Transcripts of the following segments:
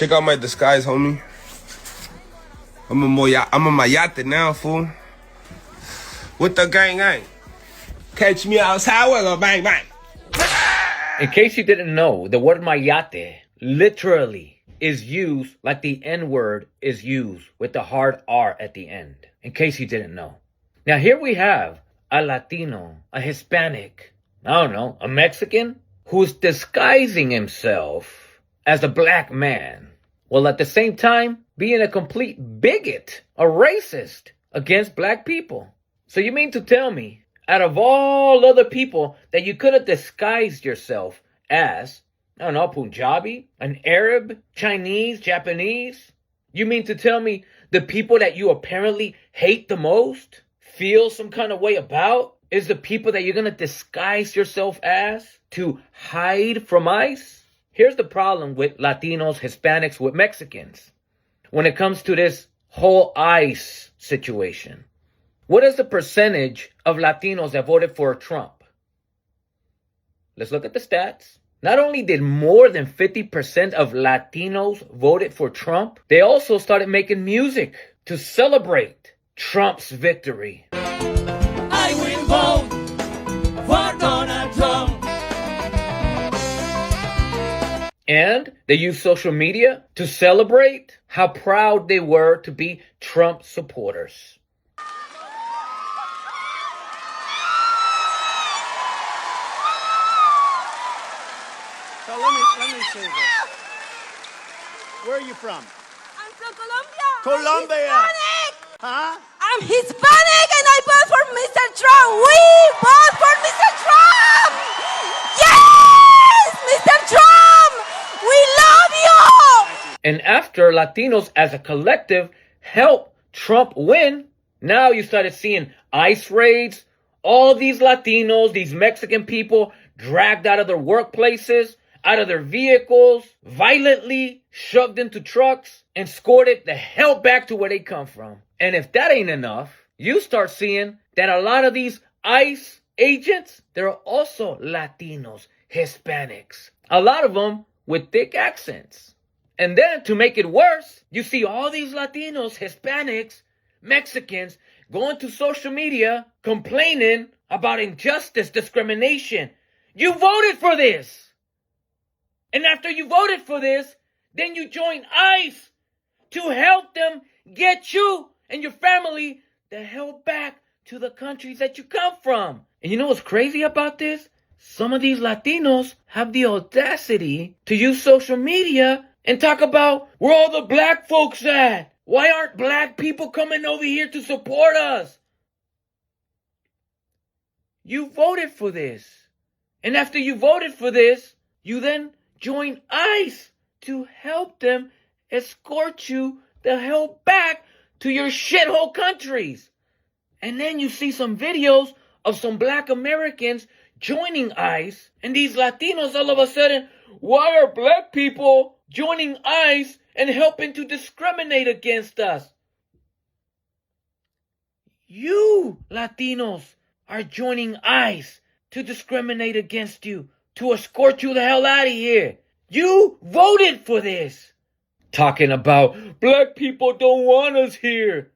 Check out my disguise, homie. I'm a mayate now, fool. With the gang. Catch me outside, we're gonna bang bang. In case you didn't know, the word mayate literally is used like the N-word is used with the hard R at the end. In case you didn't know. Now here we have a Latino, a Hispanic, I don't know, a Mexican who's disguising himself as a black man, while at the same time being a complete bigot, a racist against black people. So you mean to tell me, out of all other people that you could have disguised yourself as, I don't know, Punjabi, an Arab, Chinese, Japanese, you mean to tell me the people that you apparently hate the most, feel some kind of way about, is the people that you're going to disguise yourself as to hide from ICE? Here's the problem with Latinos, Hispanics, with Mexicans when it comes to this whole ICE situation. What is the percentage of Latinos that voted for Trump? Let's look at the stats. Not only did more than 50% of Latinos voted for Trump, they also started making music to celebrate Trump's victory. I will vote for Donald Trump. And they used social media to celebrate how proud they were to be Trump supporters. So let me say this. Where are you from? I'm from Colombia. Colombia. I'm Hispanic. Huh? I'm Hispanic and I vote for Mr. Trump. We vote for Mr. Trump. Yes, Mr. Trump. We love you. And after Latinos as a collective helped Trump win, now you started seeing ICE raids, all these Latinos, these Mexican people dragged out of their workplaces, out of their vehicles, violently shoved into trucks, and escorted the hell back to where they come from. And if that ain't enough, you start seeing that a lot of these ICE agents, they're also Latinos, Hispanics. A lot of them with thick accents. And then to make it worse, you see all these Latinos, Hispanics, Mexicans going to social media complaining about injustice, discrimination. You voted for this. And after you voted for this, then you join ICE to help them get you and your family the hell back to the countries that you come from. And you know what's crazy about this? Some of these Latinos have the audacity to use social media and talk about where all the black folks at. Why aren't black people coming over here to support us? You voted for this. And after you voted for this, you then join ICE to help them escort you the hell back to your shithole countries. And then you see some videos of some black Americans joining ICE, and these Latinos all of a sudden, why are black people joining ICE and helping to discriminate against us? You, Latinos, are joining ICE to discriminate against you, to escort you the hell out of here. You voted for this. Talking about black people don't want us here.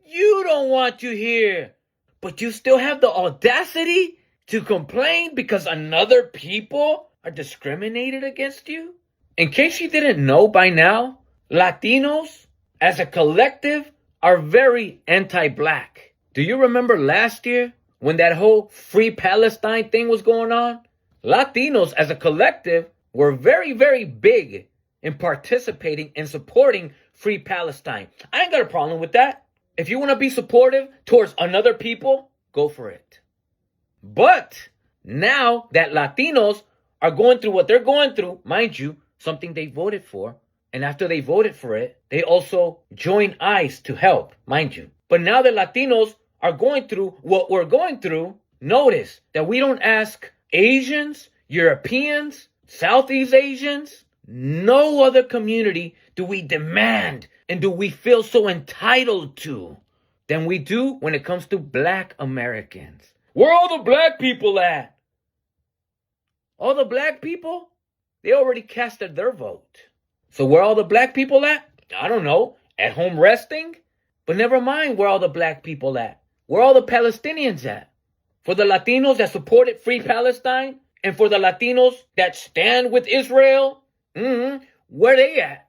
You don't want you here. But you still have the audacity to complain because another people are discriminated against you? In case you didn't know by now, Latinos as a collective are very anti-black. Do you remember last year when that whole Free Palestine thing was going on? Latinos as a collective were very, very big in participating and supporting Free Palestine. I ain't got a problem with that. If you want to be supportive towards another people, go for it. But now that Latinos are going through what they're going through, mind you, something they voted for, and after they voted for it, they also join ICE to help, mind you. But now that Latinos are going through what we're going through, notice that we don't ask Asians, Europeans, Southeast Asians, no other community do we demand and do we feel so entitled to than we do when it comes to black Americans. Where are all the black people at? All the black people, they already casted their vote. So where all the black people at? I don't know. At home resting? But never mind where all the black people at. Where all the Palestinians at? For the Latinos that supported Free Palestine? And for the Latinos that stand with Israel? Where they at?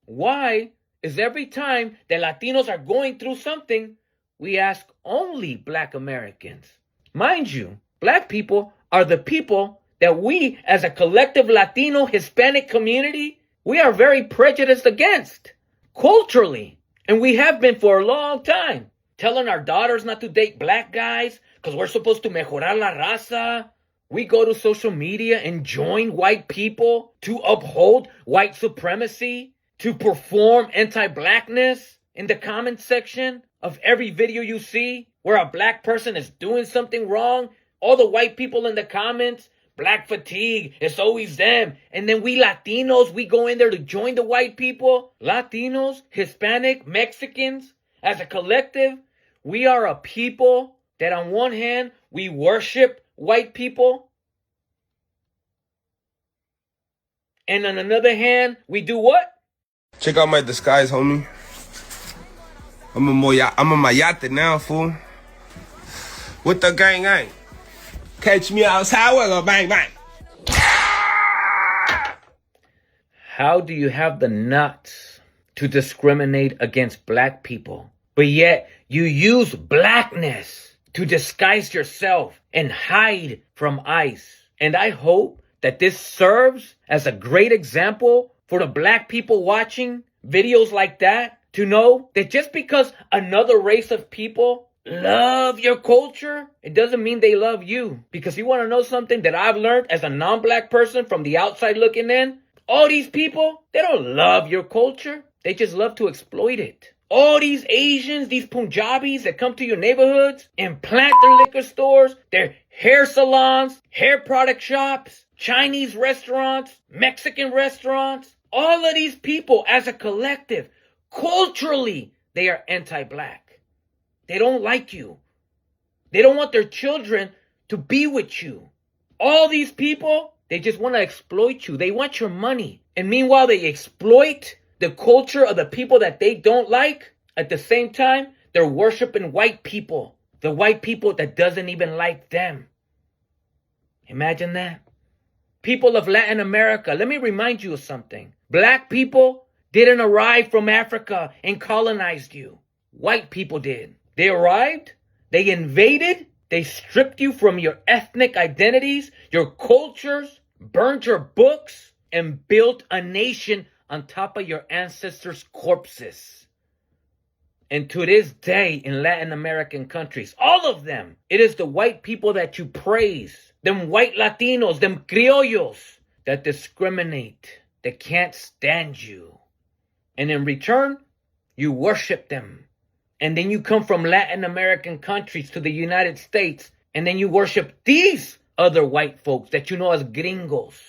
Why is every time that Latinos are going through something, we ask only black Americans? Mind you, black people are the people that we, as a collective Latino Hispanic community, we are very prejudiced against, culturally. And we have been for a long time. Telling our daughters not to date black guys because we're supposed to mejorar la raza. We go to social media and join white people to uphold white supremacy, to perform anti-blackness in the comment section of every video you see where a black person is doing something wrong. All the white people in the comments, black fatigue, it's always them. And then we Latinos, we go in there to join the white people. Latinos, Hispanic, Mexicans, as a collective, we are a people that on one hand, we worship white people. And on another hand, we do what? Check out my disguise, homie. I'm a mayate now, fool. With the gang. Catch me outside, we'll go bang bang. How do you have the nuts to discriminate against black people, but yet you use blackness to disguise yourself and hide from ICE? And I hope that this serves as a great example for the black people watching videos like that to know that just because another race of people love your culture, it doesn't mean they love you. Because you want to know something that I've learned as a non-black person from the outside looking in? All these people, they don't love your culture. They just love to exploit it. All these Asians, these Punjabis that come to your neighborhoods and plant their liquor stores, their hair salons, hair product shops, Chinese restaurants, Mexican restaurants, all of these people as a collective, culturally, they are anti-black. They don't like you. They don't want their children to be with you. All these people, they just want to exploit you. They want your money. And meanwhile, they exploit the culture of the people that they don't like. At the same time, they're worshiping white people. The white people that doesn't even like them. Imagine that. People of Latin America, let me remind you of something. Black people didn't arrive from Africa and colonized you. White people did. They arrived, they invaded, they stripped you from your ethnic identities, your cultures, burned your books, and built a nation on top of your ancestors' corpses. And to this day in Latin American countries, all of them, it is the white people that you praise, them white Latinos, them criollos that discriminate, that can't stand you. And in return, you worship them. And then you come from Latin American countries to the United States, and then you worship these other white folks that you know as gringos.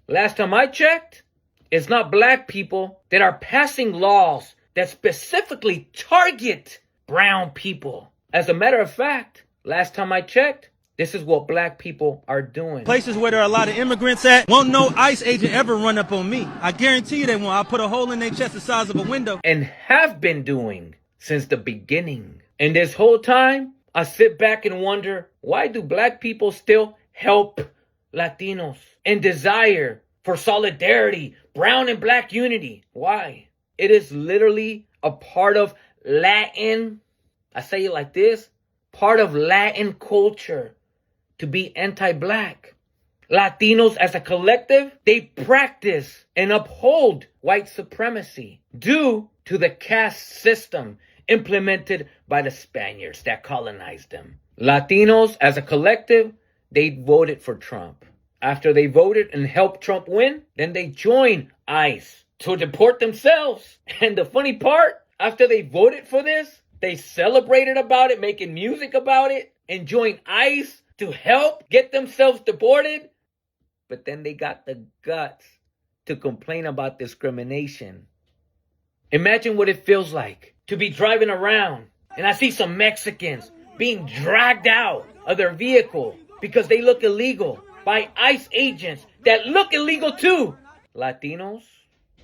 Last time I checked, it's not black people that are passing laws that specifically target brown people. As a matter of fact, last time I checked, this is what black people are doing. Places where there are a lot of immigrants at, won't no ICE agent ever run up on me. I guarantee you they won't. I'll put a hole in their chest the size of a window. And have been doing since the beginning. And this whole time, I sit back and wonder, why do black people still help Latinos and desire for solidarity, brown and black unity? Why? It is literally a part of Latin, I say it like this, part of Latin culture to be anti-black. Latinos as a collective, they practice and uphold white supremacy due to the caste system implemented by the Spaniards that colonized them. Latinos as a collective, they voted for Trump. After they voted and helped Trump win, then they joined ICE to deport themselves. And the funny part, after they voted for this, they celebrated about it, making music about it, and joined ICE to help get themselves deported. But then they got the guts to complain about discrimination. Imagine what it feels like to be driving around and I see some Mexicans being dragged out of their vehicle because they look illegal by ICE agents that look illegal too. Latinos,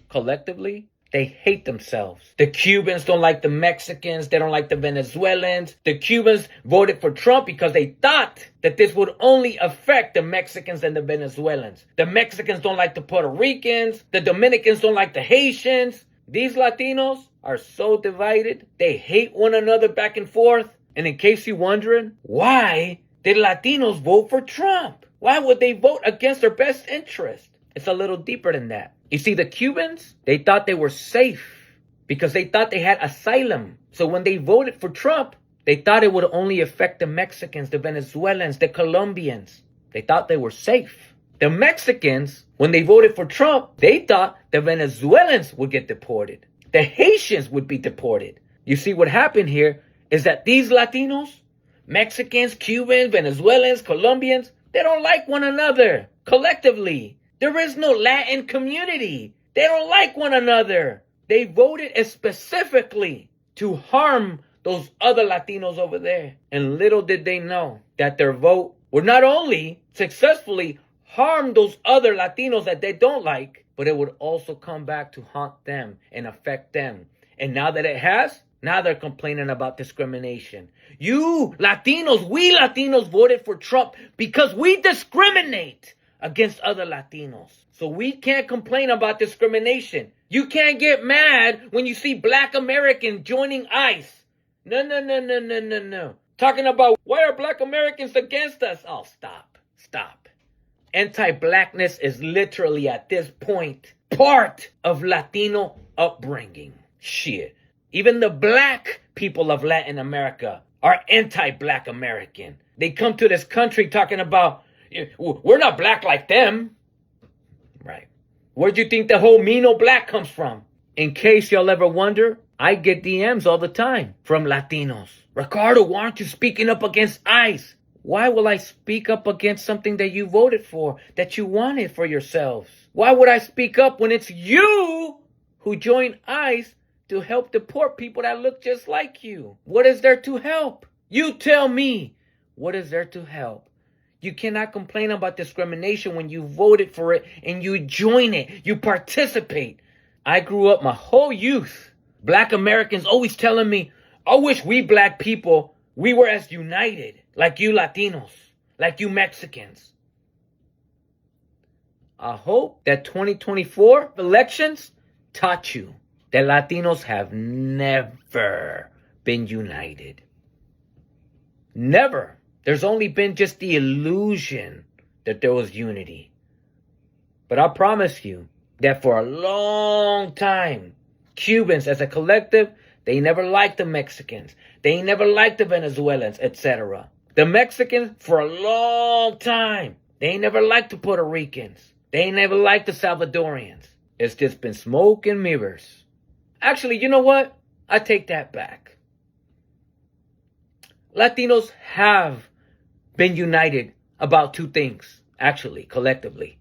collectively, they hate themselves. The Cubans don't like the Mexicans. They don't like the Venezuelans. The Cubans voted for Trump because they thought that this would only affect the Mexicans and the Venezuelans. The Mexicans don't like the Puerto Ricans. The Dominicans don't like the Haitians. These Latinos are so divided. They hate one another back and forth. And in case you're wondering, why did Latinos vote for Trump? Why would they vote against their best interest? It's a little deeper than that. You see, the Cubans, they thought they were safe because they thought they had asylum. So when they voted for Trump, they thought it would only affect the Mexicans, the Venezuelans, the Colombians. They thought they were safe. The Mexicans, when they voted for Trump, they thought the Venezuelans would get deported. The Haitians would be deported. You see, what happened here is that these Latinos, Mexicans, Cubans, Venezuelans, Colombians, they don't like one another collectively. There is no Latin community. They don't like one another. They voted specifically to harm those other Latinos over there. And little did they know that their vote would not only successfully harm those other Latinos that they don't like, but it would also come back to haunt them and affect them. And now that it has, now they're complaining about discrimination. You Latinos, we Latinos voted for Trump because we discriminate against other Latinos. So we can't complain about discrimination. You can't get mad when you see Black Americans joining ICE. No. Talking about why are Black Americans against us? Oh, stop. Anti-Blackness is literally at this point part of Latino upbringing. Shit. Even the black people of Latin America are anti-Black American. They come to this country talking about, we're not black like them. Right. Where do you think the whole Mino black comes from? In case y'all ever wonder, I get DMs all the time from Latinos. Ricardo, why aren't you speaking up against ICE? Why will I speak up against something that you voted for, that you wanted for yourselves? Why would I speak up when it's you who joined ICE to help deport people that look just like you? What is there to help? You tell me, what is there to help? You cannot complain about discrimination when you voted for it and you join it, you participate. I grew up my whole youth, Black Americans always telling me, I wish we black people, we were as united, like you Latinos, like you Mexicans. I hope that 2024 elections taught you that Latinos have never been united. Never. There's only been just the illusion that there was unity. But I promise you that for a long time, Cubans as a collective, they never liked the Mexicans. They never liked the Venezuelans, etc. The Mexicans, for a long time, they never liked the Puerto Ricans. They never liked the Salvadorians. It's just been smoke and mirrors. Actually, you know what? I take that back. Latinos have been united about two things, actually, collectively.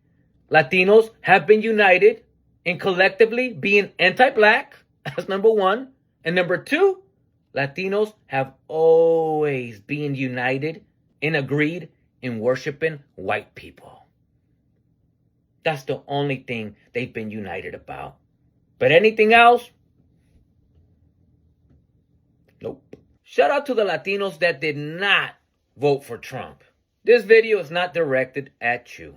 Latinos have been united in collectively being anti-black, that's number one. And number two, Latinos have always been united and agreed in worshiping white people. That's the only thing they've been united about. But anything else? Nope. Shout out to the Latinos that did not vote for Trump. This video is not directed at you.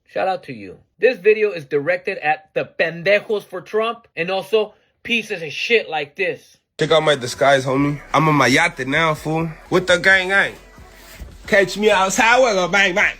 Shout out to you. This video is directed at the pendejos for Trump and also pieces of shit like this. Check out my disguise, homie. I'm on my yacht now, fool. With the gang. Catch me outside, we'll go bang bang.